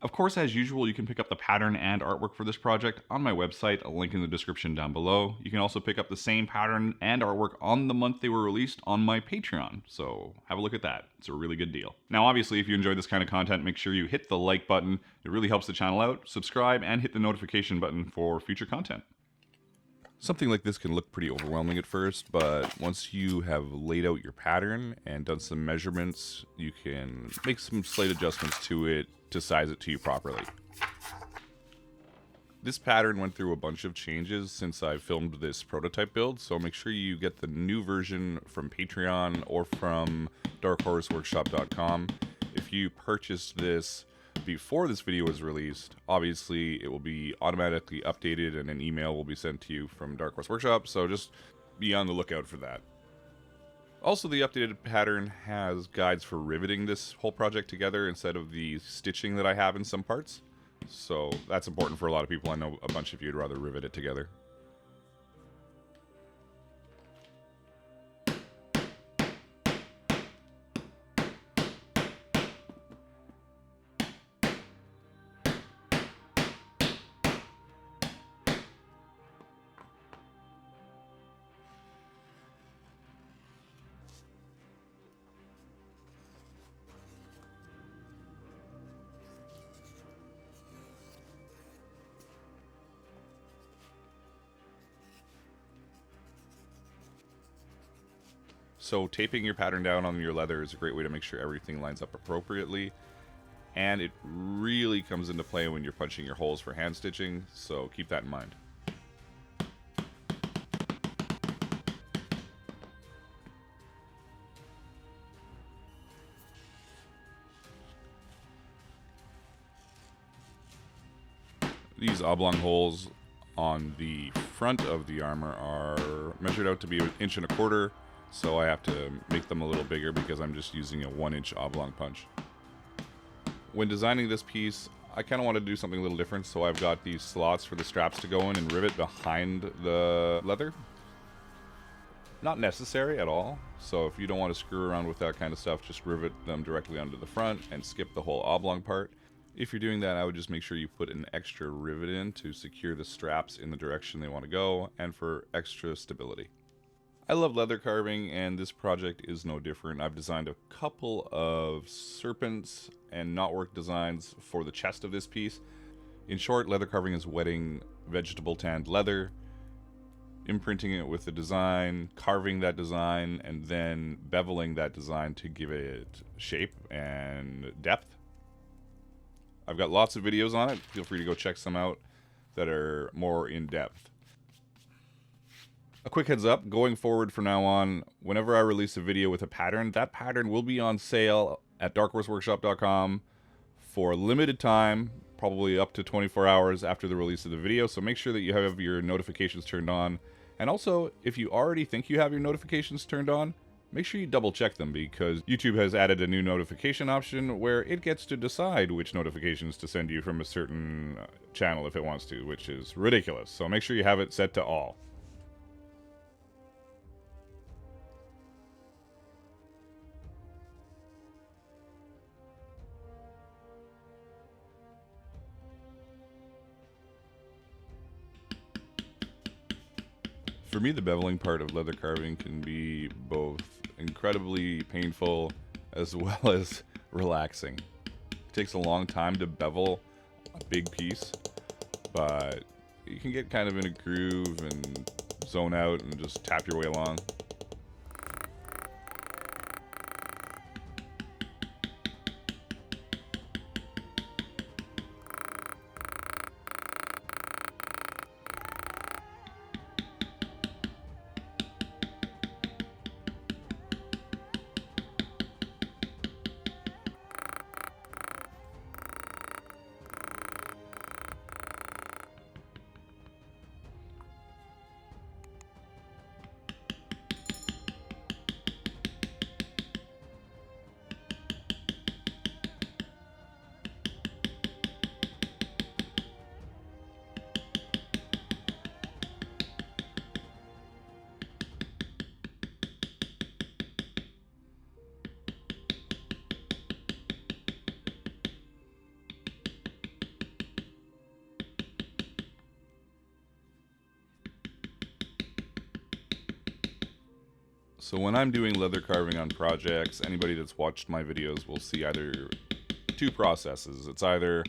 Of course, as usual, you can pick up the pattern and artwork for this project on my website, a link in the description down below. You can also pick up the same pattern and artwork on the month they were released on my Patreon, so have a look at that. It's a really good deal. Now, obviously, if you enjoy this kind of content, make sure you hit the like button. It really helps the channel out. Subscribe and hit the notification button for future content. Something like this can look pretty overwhelming at first, but once you have laid out your pattern and done some measurements, you can make some slight adjustments to it to size it to you properly. This pattern went through a bunch of changes since I filmed this prototype build, so make sure you get the new version from Patreon or from darkhorseworkshop.com. If you purchased this before this video was released, obviously it will be automatically updated and an email will be sent to you from Dark Horse Workshop, so just be on the lookout for that. Also, the updated pattern has guides for riveting this whole project together instead of the stitching that I have in some parts. So that's important for a lot of people. I know a bunch of you would rather rivet it together. So taping your pattern down on your leather is a great way to make sure everything lines up appropriately. And it really comes into play when you're punching your holes for hand stitching, so keep that in mind. These oblong holes on the front of the armor are measured out to be 1.25 inches, so I have to make them a little bigger because I'm just using a 1-inch oblong punch. When designing this piece, I kind of want to do something a little different, so I've got these slots for the straps to go in and rivet behind the leather. Not necessary at all, so if you don't want to screw around with that kind of stuff, just rivet them directly onto the front and skip the whole oblong part. If you're doing that, I would just make sure you put an extra rivet in to secure the straps in the direction they want to go and for extra stability. I love leather carving, and this project is no different. I've designed a couple of serpents and knotwork designs for the chest of this piece. In short, leather carving is wetting vegetable tanned leather, imprinting it with the design, carving that design, and then beveling that design to give it shape and depth. I've got lots of videos on it. Feel free to go check some out that are more in depth. A quick heads up, going forward from now on, whenever I release a video with a pattern, that pattern will be on sale at darkhorseworkshop.com for a limited time, probably up to 24 hours after the release of the video, so make sure that you have your notifications turned on. And also, if you already think you have your notifications turned on, make sure you double check them, because YouTube has added a new notification option where it gets to decide which notifications to send you from a certain channel if it wants to, which is ridiculous. So make sure you have it set to all. For me, the beveling part of leather carving can be both incredibly painful as well as relaxing. It takes a long time to bevel a big piece, but you can get kind of in a groove and zone out and just tap your way along. So when I'm doing leather carving on projects, anybody that's watched my videos will see either two processes. It's either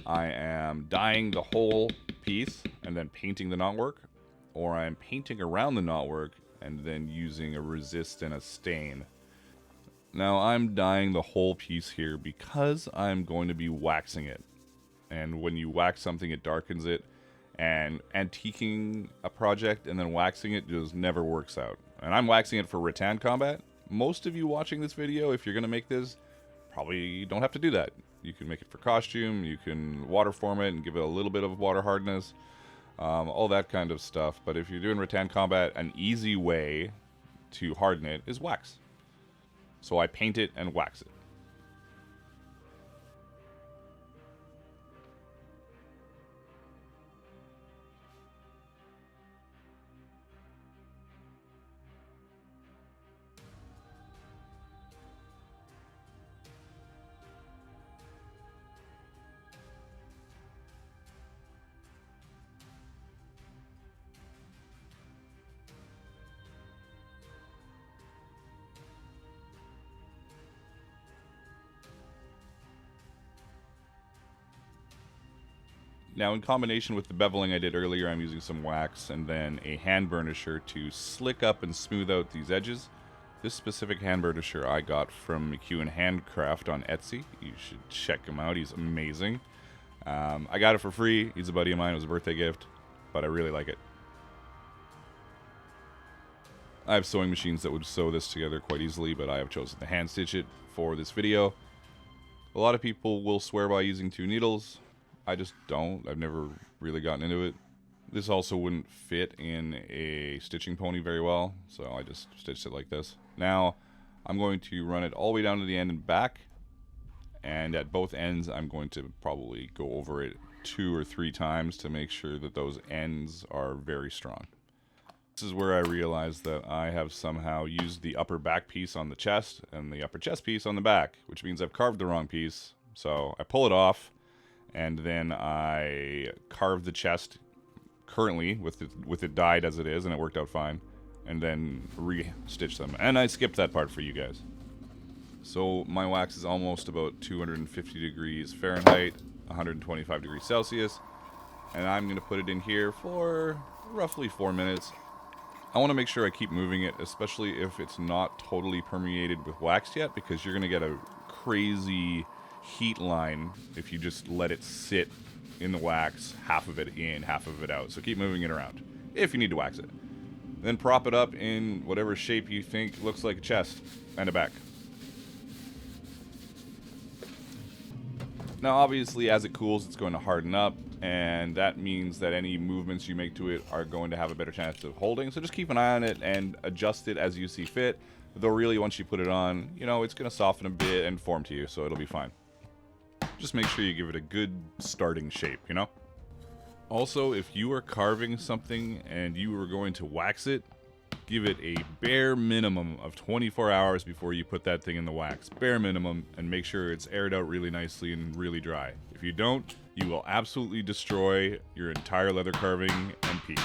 I am dyeing the whole piece and then painting the knotwork, or I'm painting around the knotwork and then using a resist and a stain. Now I'm dyeing the whole piece here because I'm going to be waxing it. And when you wax something, it darkens it. And antiquing a project and then waxing it just never works out. And I'm waxing it for rattan combat. Most of you watching this video, if you're going to make this, probably don't have to do that. You can make it for costume, you can water form it and give it a little bit of water hardness, all that kind of stuff. But if you're doing rattan combat, an easy way to harden it is wax. So I paint it and wax it. Now, in combination with the beveling I did earlier, I'm using some wax and then a hand burnisher to slick up and smooth out these edges. This specific hand burnisher I got from McEwen Handcraft on Etsy. You should check him out. He's amazing. I got it for free. He's a buddy of mine. It was a birthday gift, but I really like it. I have sewing machines that would sew this together quite easily, but I have chosen to hand stitch it for this video. A lot of people will swear by using 2 needles. I just don't. I've never really gotten into it. This also wouldn't fit in a stitching pony very well, so I just stitched it like this. Now, I'm going to run it all the way down to the end and back, and at both ends I'm going to probably go over it 2 or 3 times to make sure that those ends are very strong. This is where I realized that I have somehow used the upper back piece on the chest and the upper chest piece on the back, which means I've carved the wrong piece. So I pull it off, and then I carve the chest currently with it dyed as it is, and it worked out fine, and then re-stitch them. And I skipped that part for you guys. So my wax is almost about 250 degrees Fahrenheit, 125 degrees Celsius, and I'm going to put it in here for roughly 4 minutes. I want to make sure I keep moving it, especially if it's not totally permeated with wax yet, because you're going to get a crazy heat line if you just let it sit in the wax, half of it in, half of it out. So keep moving it around if you need to wax it. Then prop it up in whatever shape you think looks like a chest and a back. Now obviously as it cools it's going to harden up, and that means that any movements you make to it are going to have a better chance of holding. So just keep an eye on it and adjust it as you see fit. Though really once you put it on, you know, it's going to soften a bit and form to you, so it'll be fine. Just make sure you give it a good starting shape, you know? Also, if you are carving something and you are going to wax it, give it a bare minimum of 24 hours before you put that thing in the wax. Bare minimum, and make sure it's aired out really nicely and really dry. If you don't, you will absolutely destroy your entire leather carving and piece.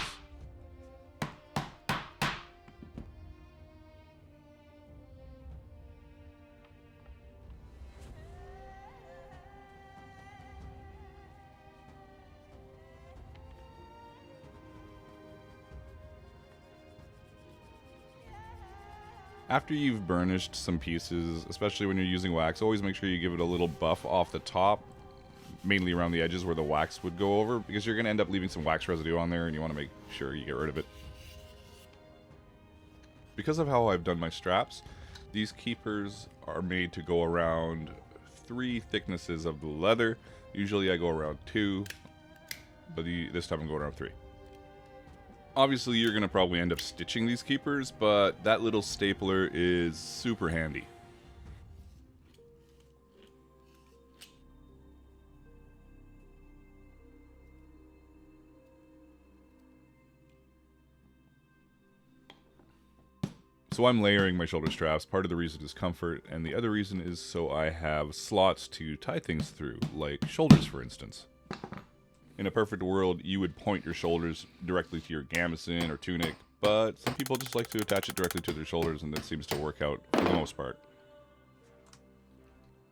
After you've burnished some pieces, especially when you're using wax, always make sure you give it a little buff off the top, mainly around the edges where the wax would go over, because you're going to end up leaving some wax residue on there and you want to make sure you get rid of it. Because of how I've done my straps, these keepers are made to go around 3 thicknesses of the leather. Usually I go around 2, but this time I'm going around 3. Obviously, you're going to probably end up stitching these keepers, but that little stapler is super handy. So I'm layering my shoulder straps. Part of the reason is comfort, and the other reason is so I have slots to tie things through, like shoulders, for instance. In a perfect world, you would point your shoulders directly to your gambeson or tunic, but some people just like to attach it directly to their shoulders, and that seems to work out for the most part.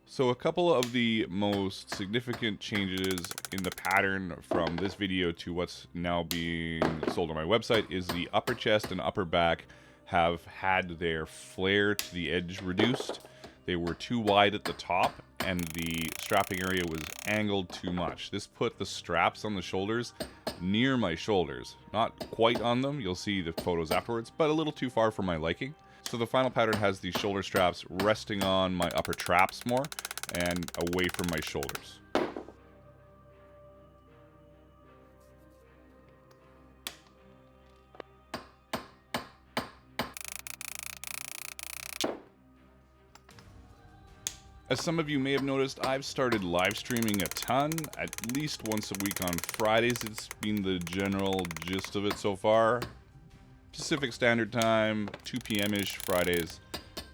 So a couple of the most significant changes in the pattern from this video to what's now being sold on my website is the upper chest and upper back have had their flare to the edge reduced. They were too wide at the top, and the strapping area was angled too much. This put the straps on the shoulders near my shoulders. Not quite on them, you'll see the photos afterwards, but a little too far for my liking. So the final pattern has the shoulder straps resting on my upper traps more and away from my shoulders. As some of you may have noticed, I've started live streaming a ton, at least once a week on Fridays. It's been the general gist of it so far. Pacific Standard Time, 2 p.m.-ish Fridays.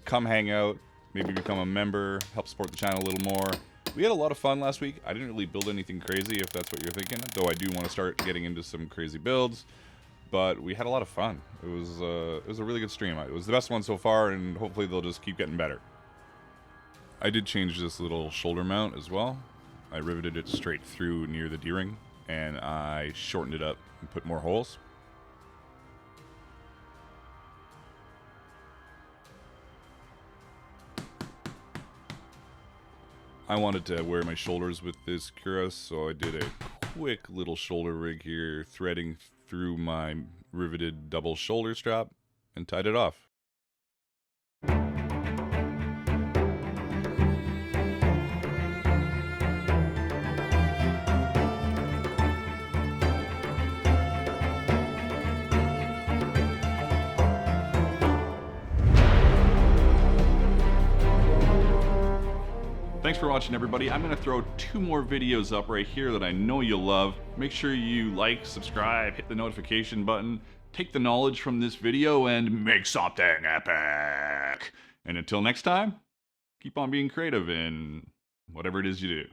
Come hang out, maybe become a member, help support the channel a little more. We had a lot of fun last week. I didn't really build anything crazy, if that's what you're thinking, though I do want to start getting into some crazy builds. But we had a lot of fun. It was a really good stream. It was the best one so far, and hopefully they'll just keep getting better. I did change this little shoulder mount as well. I riveted it straight through near the D-ring, and I shortened it up and put more holes. I wanted to wear my shoulders with this Cuirass, so I did a quick little shoulder rig here, threading through my riveted double shoulder strap, and tied it off. Thanks for watching, everybody. I'm gonna throw 2 more videos up right here that I know you'll love. Make sure you like, subscribe, hit the notification button, take the knowledge from this video and make something epic. And until next time, keep on being creative in whatever it is you do.